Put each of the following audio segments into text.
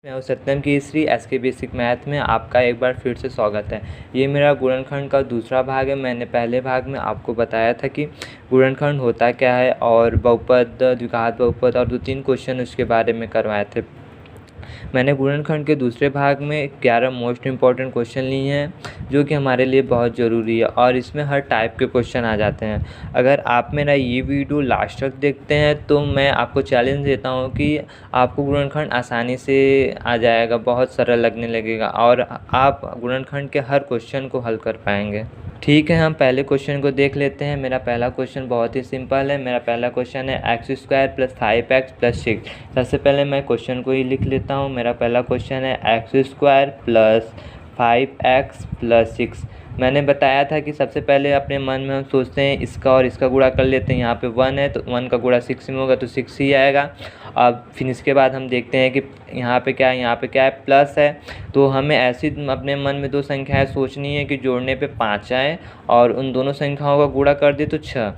मैं हूं सत्यम Kesari. SK basic math में आपका एक बार फिर से स्वागत है। ये मेरा गुणनखंड का दूसरा भाग है। मैंने पहले भाग में आपको बताया था कि गुणनखंड होता क्या है और बहुपद, द्विघात बहुपद और 2-3 क्वेश्चन उसके बारे में करवाए थे। मैंने गुणनखंड के दूसरे भाग में 11 मोस्ट इम्पॉर्टेंट क्वेश्चन लिए हैं जो कि हमारे लिए बहुत ज़रूरी है और इसमें हर टाइप के क्वेश्चन आ जाते हैं। अगर आप मेरा ये वीडियो लास्ट तक देखते हैं तो मैं आपको चैलेंज देता हूँ कि आपको गुणनखंड आसानी से आ जाएगा, बहुत सरल लगने लगेगा और आप गुणनखंड के हर क्वेश्चन को हल कर पाएंगे। ठीक है, हम पहले क्वेश्चन को देख लेते हैं। मेरा पहला क्वेश्चन बहुत ही सिंपल है। मेरा पहला क्वेश्चन है x² + 5x + 6। सबसे पहले मैं क्वेश्चन को ही लिख लेता हूँ। मेरा पहला क्वेश्चन है x² + 5x + 6। मैंने बताया था कि सबसे पहले अपने मन में हम सोचते हैं इसका और इसका गुणा कर लेते हैं। यहाँ पे 1 है तो 1 का गुणा 6 में होगा तो 6 ही आएगा। अब फिर इसके बाद हम देखते हैं कि यहाँ पे क्या है, प्लस है। तो हमें ऐसी अपने मन में दो संख्याएं सोचनी है कि जोड़ने पे 5 आए और उन दोनों संख्याओं का गुणा कर दे तो 6।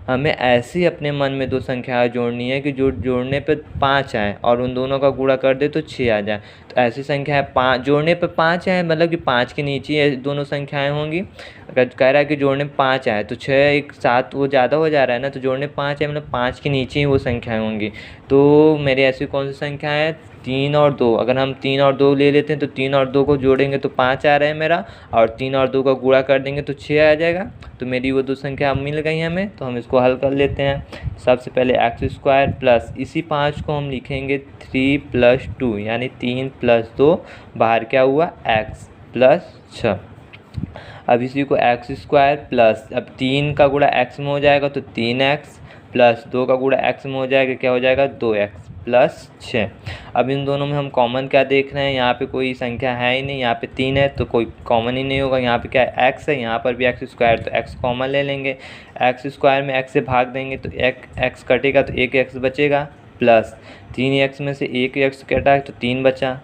हमें ऐसी अपने मन में दो संख्याएं जोड़नी है कि जो जोड़ने पे 5 आए और उन दोनों का गुणा कर दे तो 6 आ जाए। तो ऐसी संख्या है 5, जोड़ने पे 5 आए मतलब कि 5 के नीचे ये दोनों संख्याएं होंगी। अगर कह रहा है कि जोड़ने में 5 आए तो 6 एक 7 वो ज़्यादा हो जा रहा है ना, तो जोड़ने 5 आए मतलब 5 के नीचे ही वो संख्याएं होंगी। तो मेरी ऐसी कौन सी संख्या है, 3 और 2। अगर हम 3 और 2 ले लेते हैं तो 3 और 2 को जोड़ेंगे तो 5 आ रहा है मेरा, और 3 और 2 का गुणा कर देंगे तो 6 आ जाएगा। तो मेरी वो दो संख्या अब मिल गई हमें, तो हम इसको हल कर लेते हैं। सबसे पहले x² प्लस इसी 5 को हम लिखेंगे 3 + 2 यानी 3 + 2, बाहर क्या हुआ x + 6। अब इसी को x² प्लस, अब 3 का गुणा x में हो जाएगा तो 3x प्लस 2 का गुणा x में हो जाएगा, क्या हो जाएगा 2x + 6। अब इन दोनों में हम कॉमन क्या देख रहे हैं, यहाँ पे कोई संख्या है ही नहीं, यहाँ पे 3 है तो कोई कॉमन ही नहीं होगा। यहाँ पे क्या है x है, यहाँ पर भी x² तो x कॉमन ले लेंगे। x² में x से भाग देंगे तो x कटेगा तो 1x बचेगा, प्लस 3x में से 1x कटा तो 3 बचा,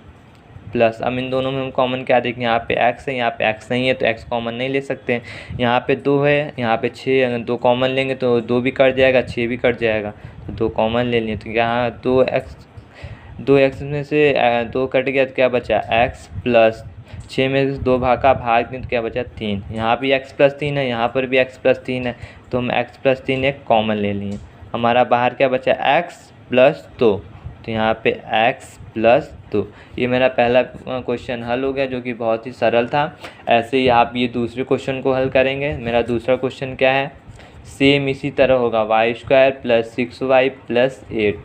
प्लस अब इन दोनों में हम कॉमन क्या देखें, यहाँ पे x है, यहाँ पे x नहीं है तो x कॉमन नहीं ले सकते हैं। यहाँ पे 2 है, यहाँ पे 6, अगर 2 कॉमन लेंगे तो 2 भी कट जाएगा, 6 भी कट जाएगा, तो 2 कॉमन ले लिए। तो यहाँ 2x में से 2 कट गया तो क्या बचा x प्लस 6 में से 2 का भाग दें तो क्या बचा 3। यहाँ भी x + 3 है, यहाँ पर भी x + 3 है, तो हम x + 3 एक कॉमन ले लिए। हमारा बाहर क्या बचा x + 2, तो यहाँ पे x + 2। ये मेरा पहला क्वेश्चन हल हो गया जो कि बहुत ही सरल था। ऐसे ही आप ये दूसरे क्वेश्चन को हल करेंगे। मेरा दूसरा क्वेश्चन क्या है, सेम इसी तरह होगा y² + 6y + 8।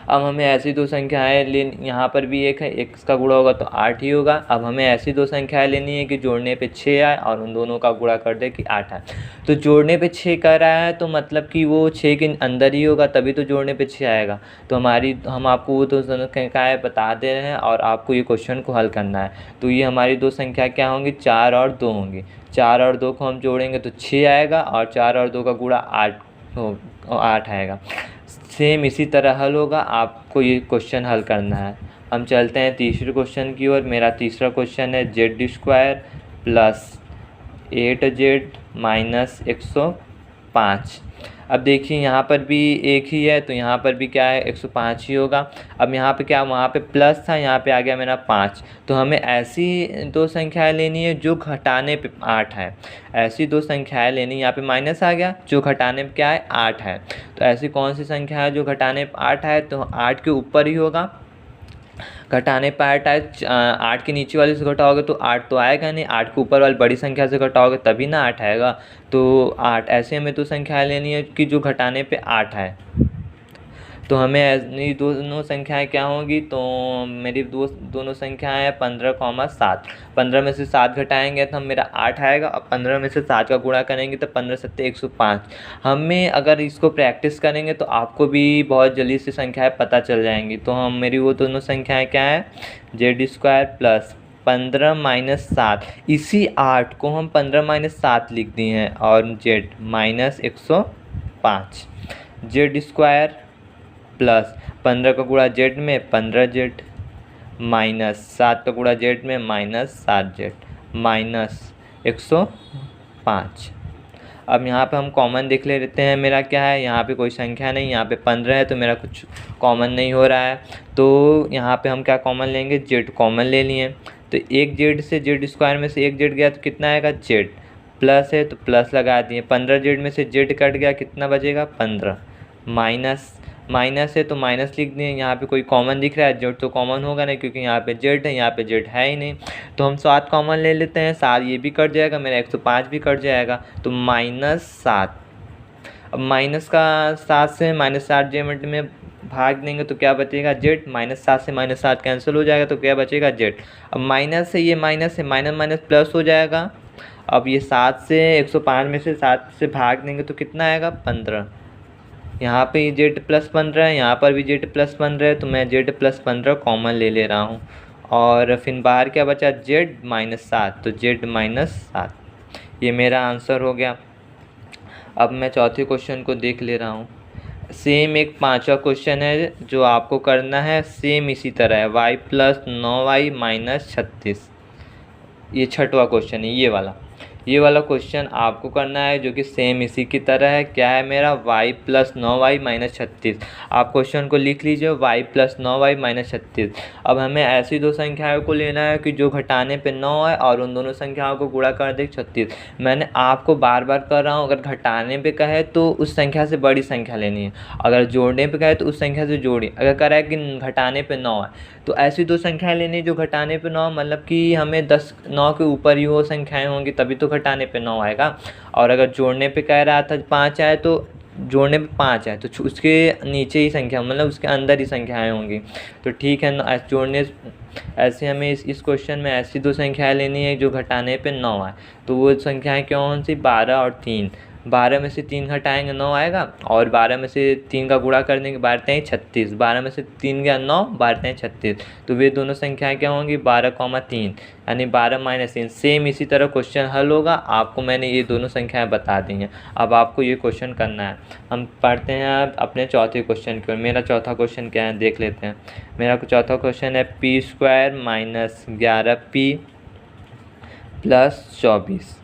अब हमें ऐसी दो संख्याएं यहाँ पर भी एक है, एक इसका गुणा होगा तो 8 ही होगा। अब हमें ऐसी दो संख्याएं लेनी है कि जोड़ने पे 6 आए और उन दोनों का गुणा कर दे कि 8 आए। तो जोड़ने पे 6 कर रहा है तो मतलब कि वो 6 के अंदर ही होगा, तभी तो जोड़ने पे 6 आएगा। तो हम आपको वो दो संख्याएँ बता दे रहे हैं और आपको ये क्वेश्चन को हल करना है। तो ये हमारी दो संख्या क्या होंगी, 4 और 2 होंगी। 4 और 2 को हम जोड़ेंगे तो 6 आएगा और 4 और 2 का गुणा 8 आएगा। सेम इसी तरह हल होगा, आपको ये क्वेश्चन हल करना है। हम चलते हैं तीसरे क्वेश्चन की ओर। मेरा तीसरा क्वेश्चन है z² + 8z - 105। अब देखिए यहाँ पर भी एक ही है तो यहाँ पर भी क्या है 105 ही होगा। अब यहाँ पे क्या, वहाँ पे प्लस था, यहाँ पे आ गया मेरा 5। तो हमें ऐसी दो संख्याएं लेनी है जो घटाने पे 8 है। ऐसी दो संख्याएं लेनी, यहाँ पे माइनस आ गया, जो घटाने पे क्या है 8 है। तो ऐसी कौन सी संख्या है जो घटाने पे 8 है, तो 8 के ऊपर ही होगा। घटाने पे 8 आए, 8 के नीचे वाले से घटाओगे तो 8 तो आएगा नहीं, 8 के ऊपर वाली बड़ी संख्या से घटाओगे तभी ना 8 आएगा। तो 8, ऐसे हमें तो संख्याएं लेनी है कि जो घटाने पे 8 है। तो हमें ये दोनों संख्याएं क्या होंगी, तो मेरी दोनों संख्याएं हैं 15, 7। 15 में से 7 घटाएंगे तो मेरा 8 आएगा और 15 में से 7 का गुणा करेंगे तो 15 × 7 = 105। हमें अगर इसको प्रैक्टिस करेंगे तो आपको भी बहुत जल्दी से संख्याएं पता चल जाएंगी। तो मेरी वो दोनों संख्याएं क्या है, z² प्लस 15 - 7, इसी 8 को हम 15 - 7 लिख दिए हैं और z - 105। z² प्लस 15 का गुणा z में 15z माइनस 7 का गुणा z में -7z - 105। अब यहाँ पे हम कॉमन देख लेते हैं, मेरा क्या है, यहाँ पे कोई संख्या नहीं, यहाँ पे 15 है तो मेरा कुछ कॉमन नहीं हो रहा है। तो यहाँ पे हम क्या कॉमन लेंगे, जेड कॉमन ले लिए। तो एक जेड से जेड स्क्वायर में से एक जेड गया तो कितना आएगा, जेड। प्लस है तो प्लस लगा दिए। 15 जेड में से जेड कट गया, कितना बचेगा, 15। माइनस है तो माइनस लिख दिए। यहाँ पे कोई कॉमन दिख रहा है, जेड तो कॉमन होगा नहीं क्योंकि यहाँ पे जेड है, यहाँ पे जेड है ही नहीं। तो हम 7 कॉमन ले लेते हैं। 7 ये भी कट जाएगा, मेरा 105 भी कट जाएगा, तो -7। अब -7 से -7 जेड में भाग देंगे तो क्या बचेगा, जेड। -7 से -7 कैंसिल हो जाएगा तो क्या बचेगा, जेड। अब माइनस से ये माइनस है, माइनस माइनस प्लस हो जाएगा। अब ये 7 से 105 में से 7 से भाग देंगे तो कितना आएगा, 15। यहाँ पे जेड +15 है, यहाँ पर भी जेड +15 है, तो मैं जेड +15 कॉमन ले रहा हूँ। और फिर बाहर क्या बचा, जेड -7, तो जेड -7। ये मेरा आंसर हो गया। अब मैं चौथे क्वेश्चन को देख ले रहा हूँ। सेम एक 5वां क्वेश्चन है जो आपको करना है, सेम इसी तरह है, y + 9y - 36। ये 6वां क्वेश्चन है, ये वाला क्वेश्चन आपको करना है जो कि सेम इसी की तरह है। क्या है मेरा, y + 9y - 36। आप क्वेश्चन को लिख लीजिए, y + 9y - 36। अब हमें ऐसी दो संख्याओं को लेना है कि जो घटाने पे 9 है और उन दोनों संख्याओं को गुणा कर दे 36। मैंने आपको बार बार कर रहा हूँ, अगर घटाने पे कहे तो उस संख्या से बड़ी संख्या लेनी है, अगर जोड़ने पे कहे तो उस संख्या से जोड़ी। अगर कह रहा है कि घटाने पे 9 है तो ऐसी दो संख्याएं लेनी जो घटाने पे 9, मतलब कि हमें 9 के ऊपर ही वो संख्याएं होंगी तभी तो घटाने पे 9 आएगा। और अगर जोड़ने पे कह रहा था 5 आए तो जोड़ने पे 5 आए तो उसके नीचे ही संख्या, मतलब उसके अंदर ही संख्याएं होंगी। तो ठीक है, जोड़ने ऐसे हमें इस क्वेश्चन में ऐसी दो संख्याएं लेनी है जो घटाने पे 9 आए। तो वो संख्याएं कौन सी, 12 और 3। 12 में से 3 घटाएंगे 9 आएगा, और 12 में से 3 का गुणा कर देंगे, 12 × 36। 12 में से 3 गया 9, 12 × 36। तो वे दोनों संख्याएं क्या होंगी, 12,3, यानी 12 - 3। सेम इसी तरह क्वेश्चन हल होगा। आपको मैंने ये दोनों संख्याएं बता दी हैं, अब आपको ये क्वेश्चन करना है। हम पढ़ते हैं अपने चौथे क्वेश्चन की ओर। मेरा चौथा क्वेश्चन क्या है देख लेते हैं। मेरा चौथा क्वेश्चन है p² - 11p + 24।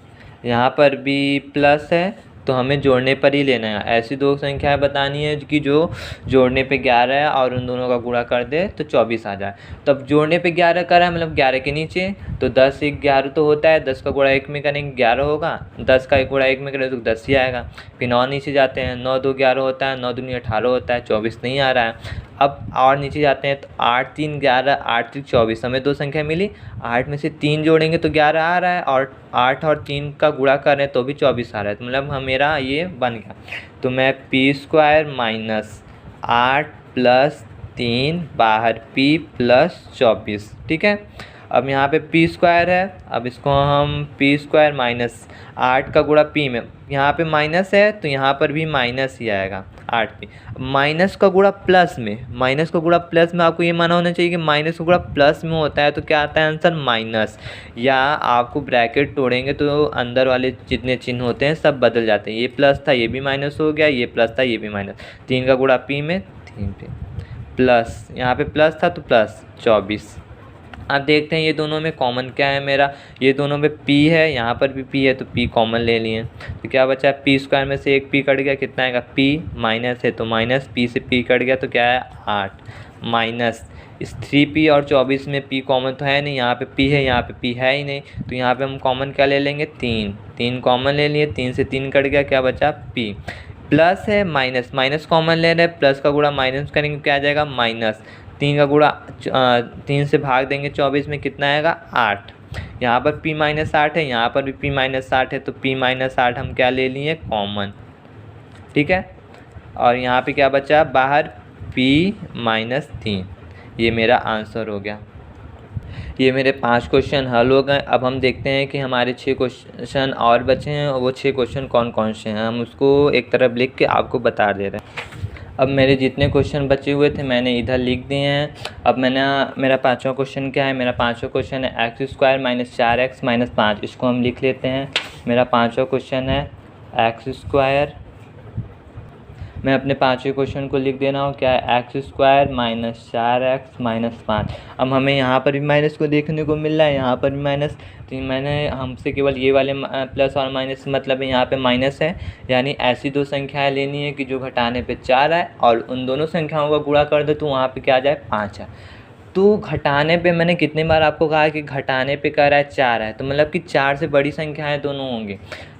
यहाँ पर भी प्लस है तो हमें जोड़ने पर ही लेना है। ऐसी दो संख्याएं बतानी है कि जो जोड़ने पे 11 है और उन दोनों का गुणा कर दे तो 24 आ जाए। तब जोड़ने पे 11 करा है, मतलब 11 के नीचे, तो 10 × 11 तो होता है, 10 का गुणा 1 में करेंगे 11 होगा, 10 का गुणा 1 में करें तो 10 ही आएगा। फिर 9 नीचे जाते हैं, 9 × 2 = 11 होता है, 9 × 2 = 18 होता है, 24 नहीं आ रहा है। अब और नीचे जाते हैं तो 8 × 3 = 11, 8 × 3 = 24। हमें दो संख्या मिली, 8 में से 3 जोड़ेंगे तो 11 आ रहा है, और 8 और 3 का गुणा कर रहे हैं तो भी 24 आ रहा है, तो मतलब मेरा ये बन गया। तो मैं p² - 8 + 3 बाहर p + 24, ठीक है। अब यहाँ पे p² है, अब इसको हम p² - 8 का गुणा p में, यहाँ पे माइनस है तो यहाँ पर भी माइनस ही आएगा, 8p। माइनस का गुणा प्लस में, आपको ये माना होना चाहिए कि माइनस का गुणा प्लस में होता है तो क्या आता है आंसर, माइनस। या आपको ब्रैकेट तोड़ेंगे तो अंदर वाले जितने चिन्ह होते हैं सब बदल जाते हैं। ये प्लस था ये भी माइनस हो गया, ये प्लस था ये भी माइनस। 3 का गुणा p में, 3p प्लस, यहाँ पे प्लस था तो प्लस 24। अब देखते हैं ये दोनों में कॉमन क्या है मेरा। ये दोनों में p है, यहाँ पर भी p है तो p कॉमन ले लिए। तो क्या बचा, p² में से एक p कट गया, कितना आएगा, p। माइनस है तो माइनस, p से p कट गया तो क्या है, 8 माइनस इस 3p और 24 में p कॉमन तो है नहीं, यहाँ पे p है, यहाँ पे p है ही नहीं, तो यहाँ पे हम कॉमन क्या ले लेंगे, 3 कॉमन ले लिए। 3 से 3 कट गया, क्या बचा, p। प्लस है माइनस कॉमन ले रहे हैं, प्लस का गुणा माइनस करेंगे क्या आ जाएगा, माइनस। 3 का गुणा 3 से भाग देंगे 24 में, कितना आएगा, 8। यहाँ पर p - 8 है, यहाँ पर भी p - 8 है, तो p - 8 हम क्या ले लिए, कॉमन, ठीक है। और यहाँ पे क्या बचा, बाहर p - 3। ये मेरा आंसर हो गया। ये मेरे 5 क्वेश्चन हल हो गए। अब हम देखते हैं कि हमारे 6 क्वेश्चन और बचे हैं, और वो 6 क्वेश्चन कौन कौन से हैं, हम उसको एक तरफ लिख के आपको बता दे रहे हैं। अब मेरे जितने क्वेश्चन बचे हुए थे मैंने इधर लिख दिए हैं। अब मेरा 5वां क्वेश्चन क्या है, मेरा 5वां क्वेश्चन है x² - 4x - 5। इसको हम लिख लेते हैं। मेरा 5वां क्वेश्चन है x² मैं अपने पाँचवें क्वेश्चन को लिख दे रहा हूँ, क्या है x square minus 4x minus 5। अब हमें यहाँ पर भी माइनस को देखने को मिल रहा है, यहाँ पर भी माइनस, तो मैंने हमसे केवल ये वाले प्लस और माइनस मतलब यहाँ पे माइनस है, यानी ऐसी दो संख्याएं लेनी है कि जो घटाने पे 4 है और उन दोनों संख्याओं का गुणा कर दो तो वहाँ पे क्या आ जाए 5 है। तो घटाने पे मैंने कितनी बार आपको कहा कि घटाने पे कह रहा है 4 है, तो मतलब कि 4 से बड़ी संख्याएं दोनों होंगी,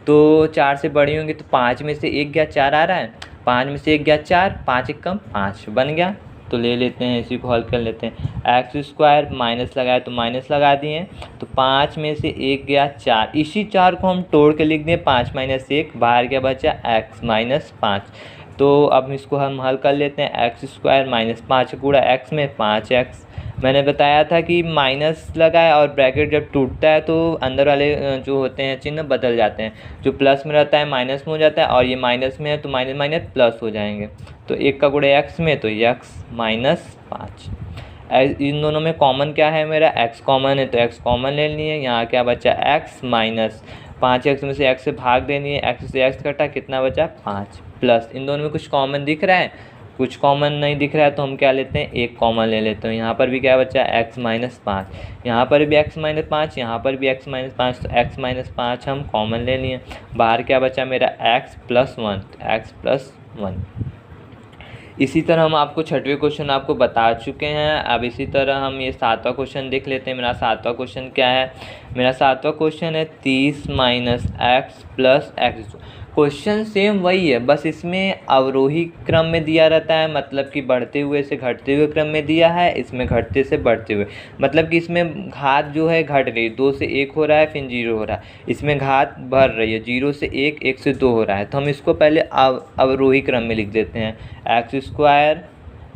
तो 4 से बड़ी होंगी तो 5 में से 1 गया 4 आ रहा है, 5 में से 1 गया 4, 5 1 कम 5 बन गया। तो ले लेते हैं, इसी को हल कर लेते हैं। एक्स स्क्वायर माइनस लगाया तो माइनस लगा दिए, तो 5 में से 1 गया 4, इसी 4 को हम तोड़ के लिख दें 5 माइनस 1, बाहर क्या बचा x माइनस 5। तो अब इसको हम हल कर लेते हैं। एक्स स्क्वायर माइनस 5 गुणा एक्स में 5x। मैंने बताया था कि माइनस लगाए और ब्रैकेट जब टूटता है तो अंदर वाले जो होते हैं चिन्ह बदल जाते हैं, जो प्लस में रहता है माइनस में हो जाता है, और ये माइनस में है तो माइनस माइनस प्लस हो जाएंगे। तो 1 का गुणा एक्स में तो x माइनस 5। इन दोनों में कॉमन क्या है मेरा, x कॉमन है तो x कॉमन ले लिए। यहाँ क्या बचा x माइनस 5x में से x से भाग देनी है, x से x कटा कितना बचा 5, प्लस इन दोनों में कुछ कॉमन दिख रहा है, कुछ कॉमन नहीं दिख रहा है तो हम क्या लेते हैं एक कॉमन ले लेते हैं। यहाँ पर भी क्या बचा x माइनस 5, यहाँ पर भी x माइनस 5, यहाँ पर भी x माइनस 5, तो x माइनस 5 हम कॉमन ले लिए। बाहर क्या बचा मेरा x प्लस 1, x प्लस 1। इसी तरह हम आपको छठवें क्वेश्चन आपको बता चुके हैं। अब इसी तरह हम ये सातवां क्वेश्चन देख लेते हैं। मेरा सातवां क्वेश्चन क्या है, मेरा सातवां क्वेश्चन है 30 minus x plus x. Question same वही है, बस इसमें अवरोही क्रम में दिया रहता है, मतलब कि बढ़ते हुए से घटते हुए क्रम में दिया है, इसमें घटते से बढ़ते हुए, मतलब कि इसमें घात जो है घट रही है, 2 से 1 हो रहा है फिर 0 हो रहा है, इसमें घात बढ़ रही है, 0 से 1, 1 से 2 हो रहा है। तो हम इसको पहले अवरोही क्रम में लिख देते हैं। एक्स स्क्वायर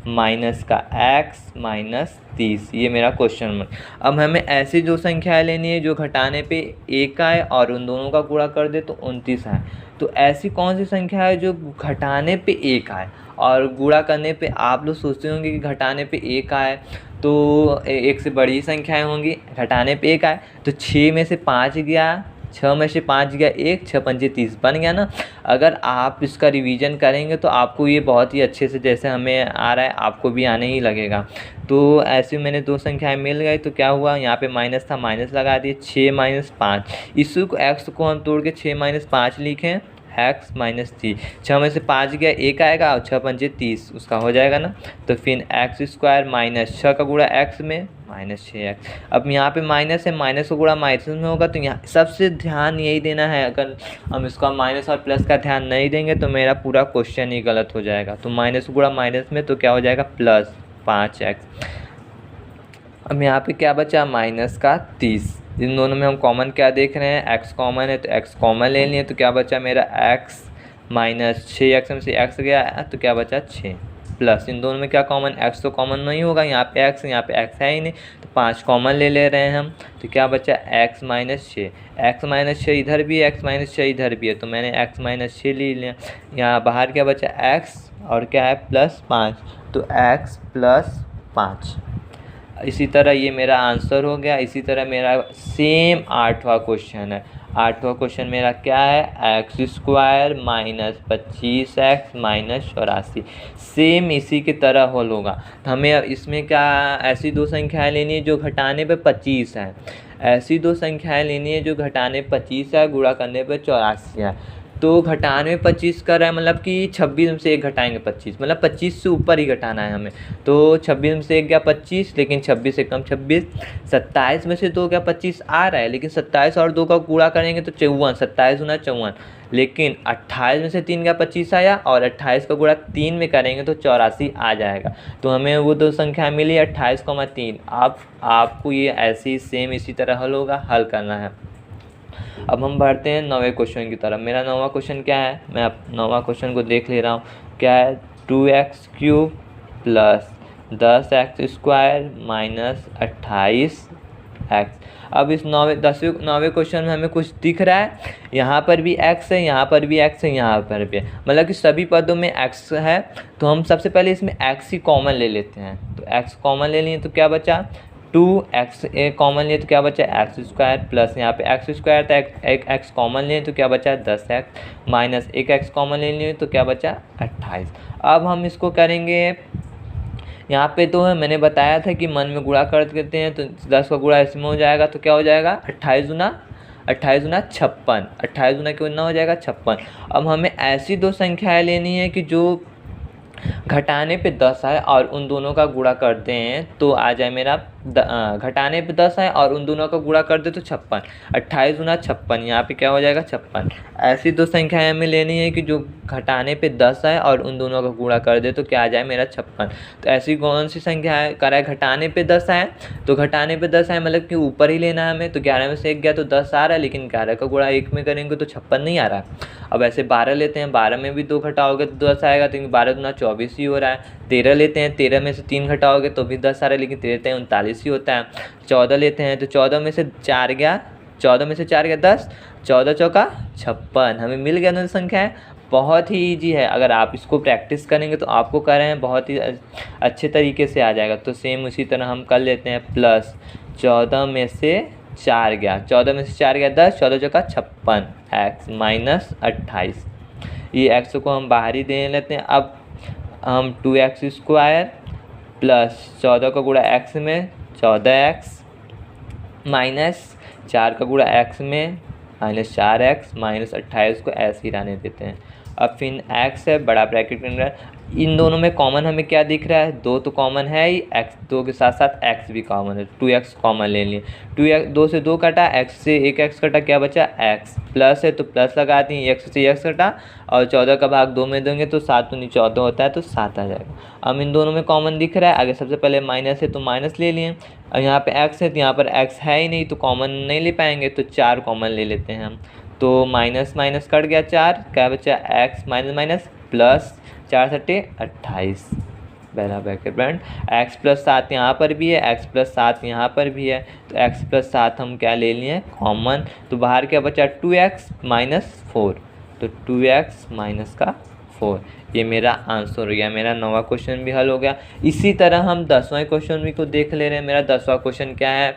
माइनस का एक्स माइनस 30, ये मेरा क्वेश्चन नंबर। अब हमें ऐसी दो संख्याएं लेनी है जो घटाने पे 1 आए और उन दोनों का गुणा कर दे तो 29 आए। तो ऐसी कौन सी संख्या है जो घटाने पे 1 आए और गुणा करने पे, आप लोग सोचते होंगे कि घटाने पे 1 आए तो 1 से बड़ी संख्याएं होंगी, घटाने पे 1 आए तो 6 में से 5 गया, 6 में से 5 गया 1, 6 पंजे 30 बन गया ना। अगर आप इसका रिवीजन करेंगे तो आपको ये बहुत ही अच्छे से, जैसे हमें आ रहा है आपको भी आने ही लगेगा। तो ऐसे मैंने दो संख्याएं मिल गई तो क्या हुआ, यहाँ पे माइनस था माइनस लगा दिए, 6 माइनस 5, इसी को एक्स को हम तोड़ के 6 माइनस 5 लिखें, एक्स माइनस 3, 6 में से 5 गया 1 आएगा और 6 पंजे 30 उसका हो जाएगा ना। तो फिर एक्स स्क्वायर माइनस 6 का गुणा एक्स में माइनस 6x। अब यहाँ पे माइनस है, माइनस का गुणा माइनस में होगा, तो यहाँ सबसे ध्यान यही देना है, अगर हम इसका माइनस और प्लस का ध्यान नहीं देंगे तो मेरा पूरा क्वेश्चन ही गलत हो जाएगा। तो माइनस गुणा माइनस में तो क्या हो जाएगा प्लस 5x। अब यहाँ पे क्या बचा माइनस का 30, इन दोनों में हम कॉमन क्या देख रहे हैं, x कॉमन है तो x कॉमन ले लिए, तो क्या बचा मेरा x माइनस 6x में से x गया तो क्या बचा 6, प्लस इन दोनों में क्या कॉमन, x तो कॉमन नहीं होगा, यहाँ पे x यहाँ पे x है ही नहीं तो 5 कॉमन ले ले रहे हैं हम, तो क्या बचा x माइनस 6, x माइनस 6 इधर भी है, x माइनस 6 इधर भी है, तो मैंने x माइनस 6 ले लिया। यहाँ बाहर क्या बचा x और क्या है प्लस 5, तो x प्लस 5। इसी तरह ये मेरा आंसर हो गया। इसी तरह मेरा सेम 8वां क्वेश्चन है। 8वां क्वेश्चन मेरा क्या है, x square minus 25x minus 84, same इसी की तरह हल होगा। तो हमें अब इसमें क्या, ऐसी दो संख्याएं लेनी है जो घटाने पे 25 है, ऐसी दो संख्याएं लेनी है जो घटाने 25 है, गुणा करने पे 84 है। तो घटाने में 25 कर रहा है, मतलब कि 26 में से 1 घटाएंगे 25, मतलब 25 से ऊपर ही घटाना है हमें। तो 26 में से 1 गया 25, लेकिन 26 से कम 26, 27 में से 2 गया 25 आ रहा है, लेकिन 27 और 2 का गुणा करेंगे तो 54, 27 गुना 54, लेकिन 28 में से 3 गया 25 आया और 28 का गुणा 3 में करेंगे तो 84 आ जाएगा। तो हमें वो दो संख्या मिली 28,3। आपको ये ऐसे ही सेम इसी तरह हल होगा, हल करना है। अब हम बढ़ते हैं 9वें क्वेश्चन की तरफ। मेरा 9वां क्वेश्चन क्या है, मैं अब 9वां क्वेश्चन को देख ले रहा हूँ। क्या है, 2x cube plus 10x square minus 28x। अब इस 9वें क्वेश्चन में हमें कुछ दिख रहा है, यहाँ पर भी x है, यहाँ पर भी x है, यहाँ पर भी है, मतलब कि सभी पदों में x है। तो हम सबसे पहले इसमें x ही कॉमन ले लेते हैं। तो x कॉमन ले लिए तो क्या बचा 2x, कॉमन लिए तो क्या बचा एक्स स्क्वायर, प्लस यहाँ पे एक्स स्क्वायर था, एक x कॉमन लिए तो क्या बचा 10x, माइनस एक x कॉमन ले लिए तो क्या बचा 28। 28। अब हम इसको करेंगे, यहाँ पे तो है मैंने बताया था कि मन में गुणा कर देते हैं तो 10 का गुणा इसमें हो जाएगा तो क्या हो जाएगा 28 गुना 56, 28 गुना कितना हो जाएगा 56। अब हमें ऐसी दो संख्याएं लेनी है कि जो घटाने पे 10 आए और उन दोनों का गुणा करते हैं तो आ जाए मेरा घटाने पे 10 आए और उन दोनों का गुणा कर दे तो 56, 28 गुना 56, यहाँ पे क्या हो जाएगा 56। ऐसी दो संख्याएं हमें लेनी है कि जो घटाने पे 10 आए और उन दोनों का गुणा कर दे तो क्या आ जाए मेरा 56। तो ऐसी कौन सी संख्या है, करा है घटाने पे 10 आए, तो घटाने पे 10 आए मतलब कि ऊपर ही लेना है हमें, तो 11 में से 1 गया तो 10 आ रहा है, लेकिन 11 का गुणा 1 में करेंगे तो 56 नहीं आ रहा। अब ऐसे 12 लेते हैं, 12 में भी 2 घटाओगे तो 10 आएगा, तो 12 गुना 24 ही हो रहा है। 13 लेते हैं, 13 में से 3 घटाओगे तो भी 10 आ रहा है, लेकिन 13 39 ही होता है। 14 लेते हैं तो 14 में से 4 गया, 14 में से 4 गया 10, 14 चौका 56, हमें मिल गया दोनों संख्याएं। बहुत ही ईजी है, अगर आप इसको प्रैक्टिस करेंगे तो आपको कर रहे हैं बहुत ही अच्छे तरीके से आ जाएगा। तो सेम उसी तरह हम कर लेते हैं, प्लस 14 में से 4 गया, 14 में से 4 गया 10, 14 चौका 56, एक्स माइनस 28। ये एक्स को हम बाहर ही दे लेते हैं। अब हम 2x स्क्वायर प्लस 14 का गुणा x में 14x माइनस 4 का गुणा x में माइनस 4x माइनस 28 को ऐसे ही रहने देते हैं। अब फिर x है बड़ा ब्रैकेट के अंदर, इन दोनों में कॉमन हमें क्या दिख रहा है, 2 तो कॉमन है ही, x 2 के साथ साथ x भी कॉमन है, 2x कॉमन ले लिए, 2 से 2 कटा, x से 1x कटा, क्या बचा x, प्लस है तो प्लस लगा दी, x से x कटा और 14 का भाग 2 में देंगे तो 7 दूनी 14 होता है तो 7 आ जाएगा। अब इन दोनों में कॉमन दिख रहा है, आगे सबसे पहले माइनस है तो माइनस ले लिए, और यहाँ पे x है तो यहाँ पर x है ही नहीं तो कॉमन नहीं ले पाएंगे, तो 4 कॉमन ले लेते हैं हम, तो माइनस माइनस कट गया 4, क्या बचा x माइनस माइनस प्लस 4 सट्टे 28 पहला ब्रैकेट ब्रांड, x प्लस 7 यहाँ पर भी है, x प्लस 7 यहाँ पर भी है, तो x प्लस 7 हम क्या ले लिए कॉमन, तो बाहर क्या बचा 2x माइनस 4, तो 2x माइनस का 4, ये मेरा आंसर हो गया, मेरा 9वां क्वेश्चन भी हल हो गया। इसी तरह हम 10वां क्वेश्चन भी को देख ले रहे हैं। मेरा 10वां क्वेश्चन क्या है,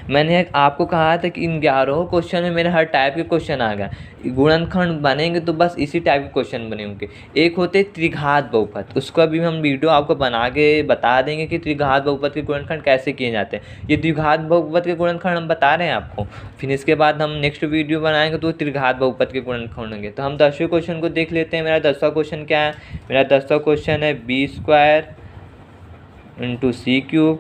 मैंने आपको कहा था कि इन 11 क्वेश्चन में मेरे हर टाइप के क्वेश्चन आ गए, गुणनखंड बनेंगे तो बस इसी टाइप के क्वेश्चन बने होंगे। एक होते त्रिघात बहुपद, उसका भी हम वीडियो आपको बना के बता देंगे कि त्रिघात बहुपद के गुणनखंड कैसे किए जाते हैं। ये द्विघात बहुपद के गुणनखंड हम बता रहे हैं आपको, फिर इसके बाद हम नेक्स्ट वीडियो बनाएंगे तो त्रिघात बहुपद के गुणनखंड होंगे। तो हम 10वें क्वेश्चन को देख लेते हैं। मेरा 10वां क्वेश्चन क्या है, मेरा 10वां क्वेश्चन है b² into c³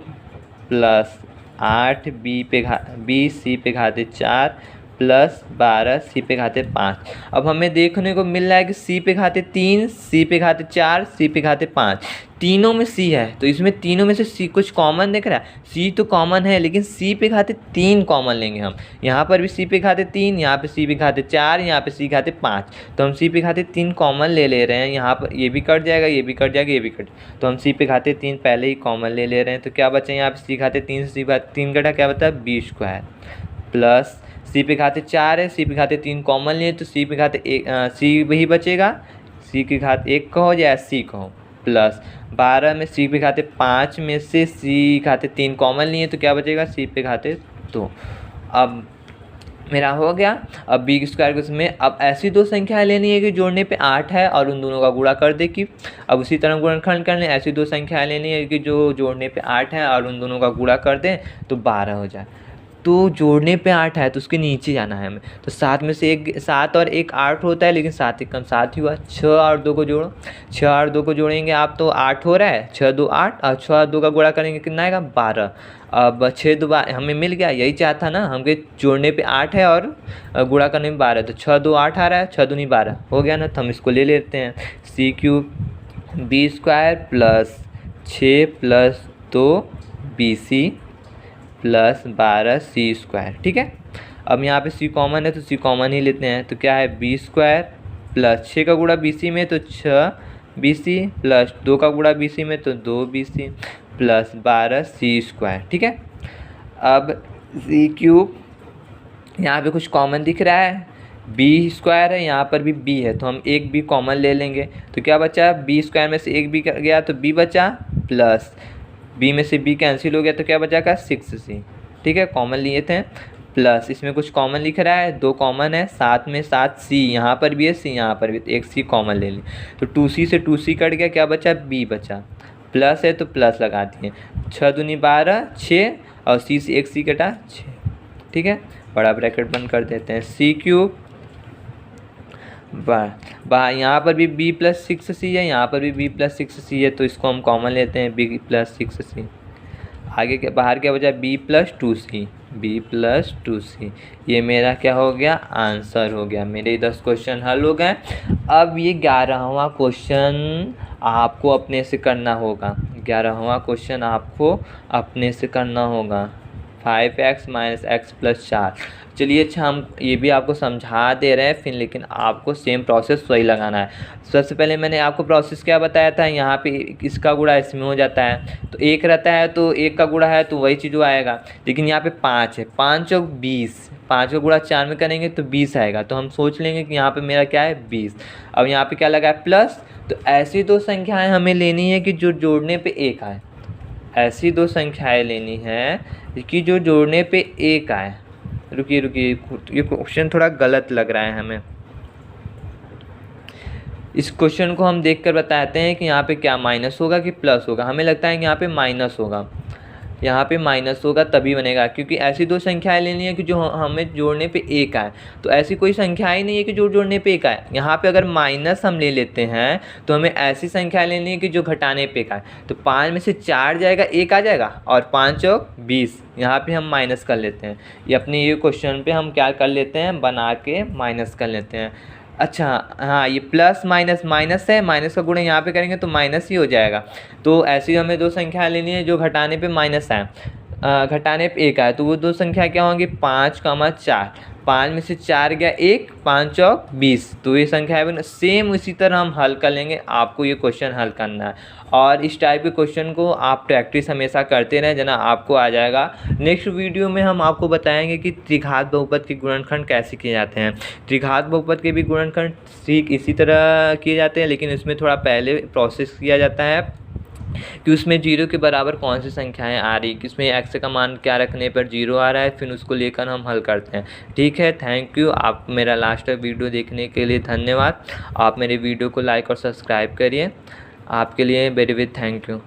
plus 8b c पे घाते 4 प्लस 12 सी पे घाते 5। अब हमें देखने को मिल रहा है कि सी पे घाते 3, सी पे घाते 4, सी पे घाते 5, तीनों में सी है, तो इसमें तीनों में से सी कुछ कॉमन दिख रहा है, सी तो कॉमन है लेकिन सी पे घाते 3 कॉमन लेंगे हम। यहाँ पर भी सी पे घाते 3, यहाँ पे सी पे घाते 4, यहाँ पे सी घाते 5, तो हम सी पे घाते 3 कॉमन ले रहे हैं। यहाँ पर ये भी कट जाएगा, ये भी कट जाएगा, ये भी कट, तो हम सी पे घाते 3 पहले ही कॉमन ले रहे हैं। तो क्या बचा यहाँ पे सी घाते 3 से सी घाते 3 कटा, क्या बता b² प्लस सी पे घाते 4 है, सी पे घाते 3 कॉमन लिए तो सी पे घाते 1 सी वही बचेगा, सी की घात 1 कहो या सी कहो, प्लस 12 में सी पे घाते 5 में से सी घाते 3 कॉमन लिए तो क्या बचेगा सी पे घाते 2। अब मेरा हो गया। अब b² को इसमें अब ऐसी दो संख्याएं लेनी है कि जोड़ने पे 8 है और उन दोनों का गुणा कर दे कि, अब उसी तरह गुणनखंड करने ऐसी दो संख्याएं लेनी है कि जो जोड़ने पे 8 है और उन दोनों का गुणा कर दें तो 12 हो जाए। तो जोड़ने पे 8 है तो उसके नीचे जाना है हमें, तो 7 में से 7 और 1 8 होता है, लेकिन 7 1 कम 7 ही हुआ। 6 और 2 को जोड़ो, 6 और 2 को जोड़ेंगे आप तो 8 हो रहा है, 6 2 8 और 6 और 2 का गुणा करेंगे कितना आएगा 12। अब 6 2 हमें मिल गया, यही चाहता ना हमके, जोड़ने पे 8 है और गुणा करने में 12, तो 6 2 8 आ रहा है, 6 2 12 हो गया ना, तो हम इसको ले लेते हैं c³ b² plus 6 plus 2 bc plus 12 c², ठीक है। अब यहाँ पे c कॉमन है तो c कॉमन ही लेते हैं, तो क्या है b² प्लस 6 का गुणा bc में तो 6 bc प्लस 2 का गुणा bc में तो 2 bc प्लस 12 c², ठीक है। अब c³ यहाँ पे कुछ कॉमन दिख रहा है, b² है, यहाँ पर भी b है तो हम एक b कॉमन ले लेंगे, तो क्या बचा b² में से एक b गया तो b बचा, प्लस b में से b कैंसिल हो गया तो क्या बचा का 6c, ठीक है, कॉमन लिए थे, प्लस इसमें कुछ कॉमन लिख रहा है, 2 कॉमन है, साथ में साथ सी यहाँ पर भी है, सी यहाँ पर भी, तो एक सी कॉमन ले ली, तो 2c से 2c कट गया, क्या बचा, b बचा, प्लस है तो प्लस लगा दिए, 6 दूनी 12, 6 और c से एक c कटा 6, ठीक है। बड़ा ब्रैकेट बंद कर देते हैं, c क्यूब यहाँ पर भी b प्लस 6c है, यहाँ पर भी b प्लस 6c है, तो इसको हम कॉमन लेते हैं, b प्लस 6c, आगे के बाहर क्या बचा, b प्लस 2c, ये मेरा क्या हो गया, आंसर हो गया। मेरे 10 क्वेश्चन हल हो गए। अब ये 11वां क्वेश्चन आपको अपने से करना होगा, 11वां क्वेश्चन आपको अपने से करना होगा, 5x माइनस एक्स प्लस 4। चलिए अच्छा, हम ये भी आपको समझा दे रहे हैं फिर, लेकिन आपको सेम प्रोसेस वही लगाना है। सबसे पहले मैंने आपको प्रोसेस क्या बताया था, यहाँ पे इसका गुणा इसमें हो जाता है, तो 1 रहता है तो 1 का गुणा है तो वही चीज़ आएगा, लेकिन यहाँ पे 5 है, 5 और 20, 5 का गुणा 4 में करेंगे तो 20 आएगा, तो हम सोच लेंगे कि यहाँ पे मेरा क्या है, 20। अब यहाँ पे क्या लगा है, प्लस, तो ऐसी 2 संख्याएँ हमें लेनी है कि जो जोड़ने पर 1 आए, ऐसी 2 संख्याएँ लेनी है कि जो जोड़ने पे 1 आए। रुकिए, ये क्वेश्चन थोड़ा गलत लग रहा है हमें, इस क्वेश्चन को हम देखकर बताते हैं कि यहाँ पे क्या माइनस होगा कि प्लस होगा। हमें लगता है कि यहाँ पे माइनस होगा, यहाँ पे माइनस होगा तभी बनेगा, क्योंकि ऐसी 2 संख्याएं लेनी है कि जो हमें जोड़ने पे 1 आए, तो ऐसी कोई संख्या ही नहीं है कि जो जोड़ने पे 1 आए। यहाँ पे अगर माइनस हम ले लेते हैं तो हमें ऐसी संख्या लेनी है कि जो घटाने पे 1 आए, तो 5 में से 4 जाएगा, 1 आ जाएगा, और 5 और 20 यहाँ पे हम माइनस कर लेते हैं। ये अपने ये क्वेश्चन पे हम क्या कर लेते हैं, बना के माइनस कर लेते हैं। अच्छा हाँ, ये प्लस माइनस माइनस है, माइनस का गुणा यहाँ पे करेंगे तो माइनस ही हो जाएगा। तो ऐसी हमें 2 संख्या लेनी है जो घटाने पे माइनस आए, घटाने पे 1 आए, तो वो 2 संख्या क्या होंगी, 5, 4, 5 में से 4 गया 1, 5 और 20, तो ये संख्या है। सेम इसी तरह हम हल कर लेंगे, आपको ये क्वेश्चन हल करना है, और इस टाइप के क्वेश्चन को आप प्रैक्टिस हमेशा करते रहें, जना आपको आ जाएगा। नेक्स्ट वीडियो में हम आपको बताएंगे कि त्रिघात बहुपद के गुणनखंड कैसे किए जाते हैं। त्रिघात बहुपद के भी गुणनखंड ठीक इसी तरह किए जाते हैं, लेकिन इसमें थोड़ा पहले प्रोसेस किया जाता है कि उसमें 0 के बराबर कौन सी संख्याएं आ रही, कि उसमें x का मान क्या रखने पर 0 आ रहा है, फिर उसको लेकर हम हल करते हैं। ठीक है, थैंक यू। आप मेरा लास्ट तक वीडियो देखने के लिए धन्यवाद। आप मेरे वीडियो को लाइक और सब्सक्राइब करिए। आपके लिए वेरी वेरी थैंक यू।